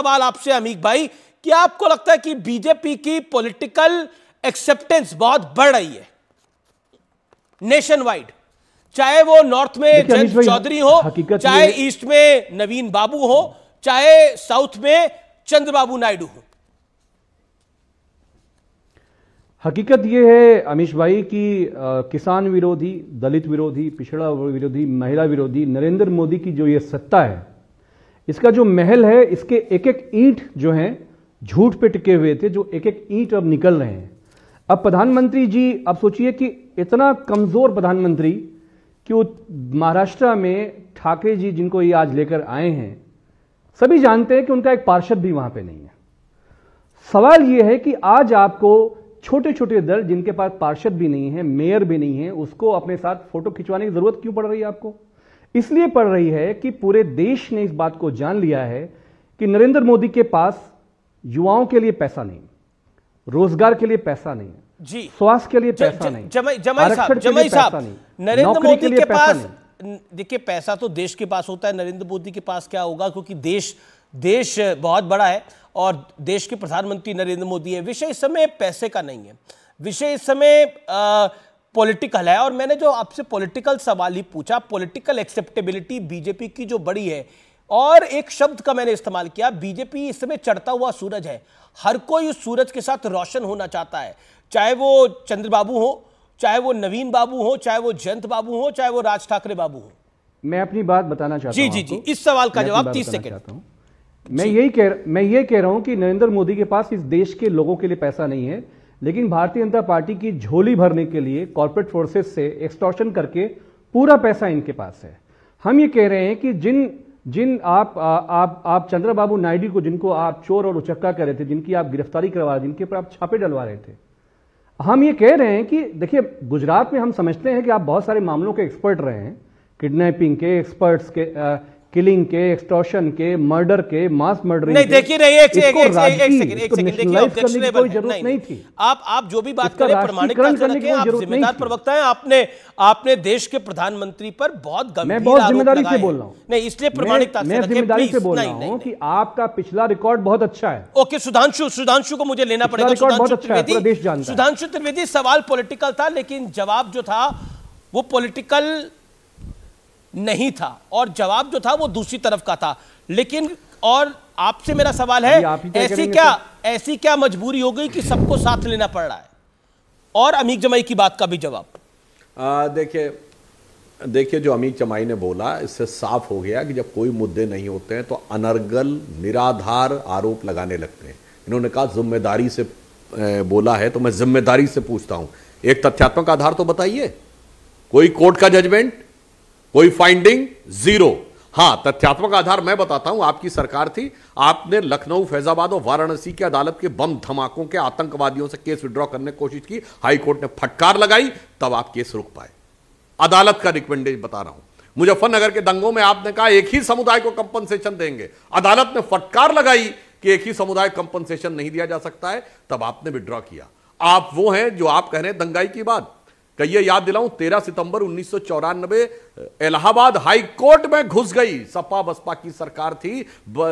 सवाल आपसे अमीक भाई, क्या आपको लगता है कि बीजेपी की पॉलिटिकल एक्सेप्टेंस बहुत बढ़ रही है नेशन वाइड? चाहे वो नॉर्थ में जयंत चौधरी हो, चाहे ईस्ट में नवीन बाबू हो, चाहे साउथ में चंद्रबाबू नायडू हो। हकीकत यह है अमीश भाई कि किसान विरोधी, दलित विरोधी, पिछड़ा विरोधी, महिला विरोधी नरेंद्र मोदी की जो ये सत्ता है, इसका जो महल है, इसके एक एक ईंट जो हैं झूठ पे टिके हुए थे, जो एक एक ईंट अब निकल रहे हैं। अब प्रधानमंत्री जी, अब सोचिए कि इतना कमजोर प्रधानमंत्री कि वो महाराष्ट्र में ठाकरे जी जिनको ये आज लेकर आए हैं, सभी जानते हैं कि उनका एक पार्षद भी वहां पे नहीं है। सवाल ये है कि आज आपको छोटे छोटे दल जिनके पास पार्षद भी नहीं है, मेयर भी नहीं है, उसको अपने साथ फोटो खिंचवाने की जरूरत क्यों पड़ रही है आपको? इसलिए पड़ रही है कि पूरे देश ने इस बात को जान लिया है कि नरेंद्र मोदी के पास युवाओं के लिए पैसा नहीं, रोजगार के लिए पैसा नहीं जी, स्वास्थ्य के लिए पैसा नहीं, जमाई साहब, नरेंद्र मोदी के पास, देखिए पैसा तो देश के पास होता है, नरेंद्र मोदी के पास क्या होगा, क्योंकि देश बहुत बड़ा है और देश के प्रधानमंत्री नरेंद्र मोदी है। विषय इस समय पैसे का नहीं है, विषय इस समय पॉलिटिकल है। और मैंने जो आपसे पॉलिटिकल सवाल ही पूछा, पॉलिटिकल एक्सेप्टेबिलिटी बीजेपी की जो बड़ी है, और एक शब्द का मैंने इस्तेमाल किया, बीजेपी इस समय चढ़ता हुआ सूरज है। हर कोई उस सूरज के साथ रोशन होना चाहता है, चाहे वो चंद्रबाबू हो, चाहे वो नवीन बाबू हो, चाहे वो जयंत बाबू हो, चाहे वो राज ठाकरे बाबू हो। मैं अपनी बात बताना चाहता हूं। जी, इस सवाल का जवाब 30 सेकंड। मैं ये कह रहा हूं कि नरेंद्र मोदी के पास इस देश के लोगों के लिए पैसा नहीं है, लेकिन भारतीय जनता पार्टी की झोली भरने के लिए कॉर्पोरेट फोर्सेस से एक्सटॉर्शन करके पूरा पैसा इनके पास है। हम ये कह रहे हैं कि जिन आप चंद्रबाबू नायडू को, जिनको आप चोर और उचक्का कर रहे थे, जिनकी आप गिरफ्तारी करवा रहे थे, जिनके ऊपर आप छापे डलवा रहे थे, हम ये कह रहे हैं कि देखिए, गुजरात में हम समझते हैं कि आप बहुत सारे मामलों के एक्सपर्ट रहे हैं, किडनैपिंग के एक्सपर्ट्स के, किलिंग के, एक्सटॉर्शन के, मर्डर के, मास मर्डरिंग। नहीं, देखिए रहिए, एक सेकंड, देखिए ऑब्जेक्शनेबल नहीं थी। आप जो भी बात करें प्रमाणिकता से रखें, आप जिम्मेदार प्रवक्ता हैं, आपने देश के प्रधानमंत्री पर बहुत गंभीर आरोप लगाए। मैं बहुत जिम्मेदारी से बोल रहा हूं, नहीं इसलिए प्रमाणिकता से रखें, जिम्मेदारी से बोल रहा हूं कि आपका पिछला रिकॉर्ड बहुत अच्छा है। ओके, सुधांशु को मुझे लेना पड़ेगा। सुधांशु त्रिवेदी, सवाल पॉलिटिकल था, लेकिन जवाब जो था वो पॉलिटिकल नहीं था, और जवाब जो था वो दूसरी तरफ का था। लेकिन और आपसे मेरा सवाल है, ऐसी क्या मजबूरी हो गई कि सबको साथ लेना पड़ रहा है? और अमीक जमाई की बात का भी जवाब। देखिए जो अमीक जमाई ने बोला, इससे साफ हो गया कि जब कोई मुद्दे नहीं होते हैं तो अनर्गल निराधार आरोप लगाने लगते हैं। इन्होंने कहा जिम्मेदारी से बोला है, तो मैं जिम्मेदारी से पूछता हूं, एक तथ्यात्मक आधार तो बताइए। कोई कोर्ट का जजमेंट, कोई फाइंडिंग, जीरो। हां, तथ्यात्मक आधार मैं बताता हूं। आपकी सरकार थी, आपने लखनऊ, फैजाबाद और वाराणसी की अदालत के बम धमाकों के आतंकवादियों से केस विड्रॉ करने की कोशिश की, हाई कोर्ट ने फटकार लगाई, तब आप केस रुक पाए। अदालत का रिकमेंडेशन बता रहा हूं। मुजफ्फरनगर के दंगों में आपने कहा एक ही समुदाय को कंपनसेशन देंगे, अदालत ने फटकार लगाई कि एक ही समुदाय कंपनसेशन नहीं दिया जा सकता है, तब आपने विड्रॉ किया। आप वो हैं जो आप कह रहे हैं दंगाई की बात। कहिए, याद दिलाऊं, 13 सितंबर 1994 इलाहाबाद हाई कोर्ट में घुस गई, सपा बसपा की सरकार थी,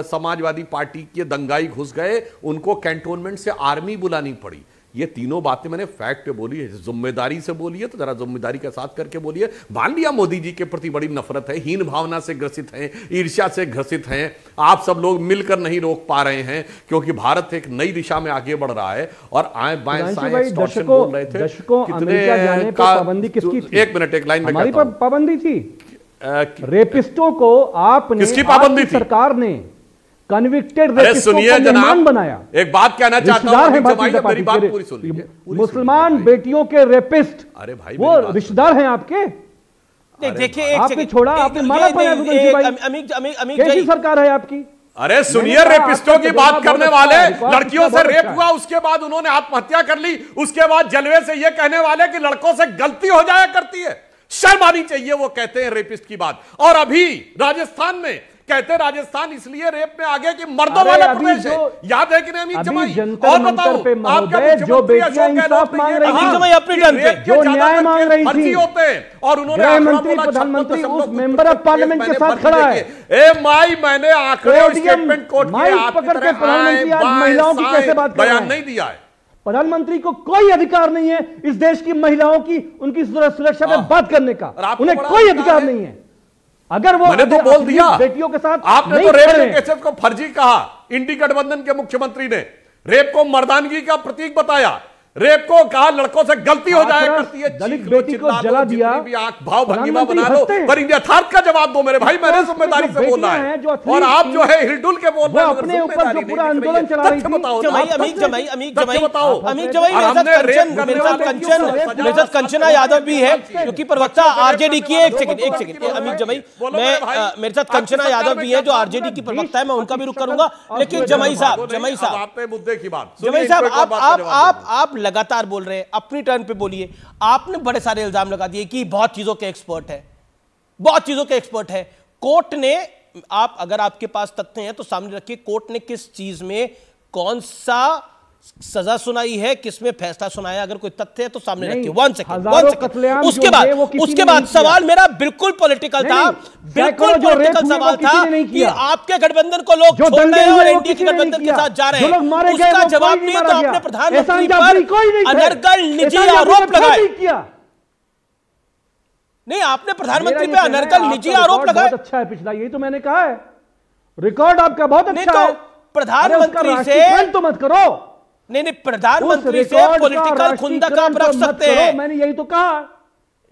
समाजवादी पार्टी के दंगाई घुस गए, उनको कैंटोनमेंट से आर्मी बुलानी पड़ी। ये तीनों बातें मैंने फैक्ट पे बोली है। जिम्मेदारी से बोलिए तो जरा जिम्मेदारी के साथ करके बोलिए। मान लिया मोदी जी के प्रति बड़ी नफरत है, हीन भावना से ग्रसित हैं, ईर्ष्या से ग्रसित हैं, आप सब लोग मिलकर नहीं रोक पा रहे हैं, क्योंकि भारत एक नई दिशा में आगे बढ़ रहा है। और आए बाएं साएं एक्सटॉर्शन बोल रहे थे, कितने का पाबंदी किसकी थी? एक मिनट, एक लाइन में हमारी पाबंदी थी। रेपिस्टों को आपने, किसकी पाबंदी थी? सरकार ने कन्विक्टेड रेपिस्टों को मेहमान बनाया। एक बात कहना चाहता हूं, मेरी बात पूरी सुन लीजिए। मुसलमान बेटियों के रेपिस्ट, अरे भाई, वो रिश्तेदार हैं आपके। देखिए, आपने छोड़ा, आपने मारा पड़ा। कैसी सरकार है आपकी? अरे सुनिए, रेपिस्टों की बात करने वाले, लड़कियों से रेप हुआ, उसके बाद उन्होंने आत्महत्या कर ली, उसके बाद जलवे से ये कहने वाले कि लड़कों से गलती हो जाया करती है। शर्म आनी चाहिए वो कहते हैं रेपिस्ट की बात। और अभी राजस्थान में कहते राजस्थान इसलिए रेप में आगे कि मर्दों वाला प्रदेश है। याद है कि नहीं अमित जमाई? और बताओ आपका जो बेटियां इंसाफ मांग रही थी, अपनी टर्न पे जो न्याय मांग रही थी, होते हैं और उन्होंने गृह मंत्री प्रधानमंत्री उस मेंबर ऑफ पार्लियामेंट के साथ खड़ा है। ए माई मैंने आंकड़े और स्टेटमेंट कोर्ट के माइक पकड़ के प्रधानमंत्री आज महिलाओं की कैसे बात कर रहे हैं? बयान नहीं दिया है। प्रधानमंत्री को कोई अधिकार नहीं है इस देश की महिलाओं की उनकी सुरक्षा में बात करने का, उन्हें कोई अधिकार नहीं है। अगर वो मैंने तो बोल दिया बेटियों के साथ आपने तो रेप के केसेस को फर्जी कहा। इंडी गठबंधन के मुख्यमंत्री ने रेप को मर्दानगी का प्रतीक बताया, रेप को कहा लड़कों से गलती हो जाया करती है, दलित बेटी को जला दिया, आंख भाव भंगिमा बना लो, पर यथार्थ का जवाब दो मेरे भाई। मैंने जिम्मेदारी से बोला है और आप जो है हिलडुल के बोल रहे हैं, अपने ऊपर जो पूरा आंदोलन चला रही थी। मेरे साथ कंचना यादव भी है क्योंकि प्रवक्ता आरजेडी की है। एक सेकंड अमित जमाई, मैं मेरे साथ कंचना यादव भी है जो आरजेडी की प्रवक्ता है, मैं उनका भी रुख करूंगा। लेकिन जमाई साहब आपने मुद्दे की बात, जमाई साहब आप लगातार बोल रहे हैं, अपनी टर्न पे बोलिए। आपने बड़े सारे इल्जाम लगा दिए कि बहुत चीजों के एक्सपर्ट है, बहुत चीजों के एक्सपर्ट है। कोर्ट ने, आप अगर आपके पास तथ्य हैं तो सामने रखिए, कोर्ट ने किस चीज में कौन सा सजा सुनाई है, किसमें फैसला सुनाया, अगर कोई तथ्य है तो सामने रखिए। One second. उसके बाद सवाल मेरा बिल्कुल पॉलिटिकल था, बिल्कुल पॉलिटिकल सवाल था कि आपके गठबंधन को लोग छोड़ रहे हैं और एनडीए के गठबंधन के साथ जा रहे हैं। उसका जवाब नहीं तो आपने प्रधानमंत्री पर अनर्गल निजी आरोप लगाए। नहीं, आपने प्रधानमंत्री पे अनर्गल निजी आरोप लगाए। बहुत अच्छा है पिछला, यही तो मैंने कहा है, रिकॉर्ड आपका बहुत अच्छा है। प्रधानमंत्री से तो मत करो। नहीं, प्रधानमंत्री से पॉलिटिकल खुंदक आप रख सकते हैं, मैंने यही तो कहा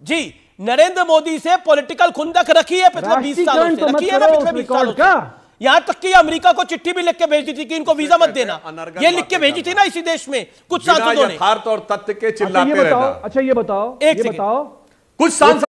जी। नरेंद्र मोदी से पॉलिटिकल खुंदक रखी है पिछले 20 सालों से, रखी है ना पिछले 20 सालों से। यहां तक कि अमेरिका को चिट्ठी भी लिख के भेज दी थी कि इनको वीजा मत देना, ये लिख के भेजी थी ना इसी देश में कुछ सांसदों ने। यथार्थ और तथ्य के चिल्लाते रहना। अच्छा ये बताओ, एक सेकंड, कुछ सांसद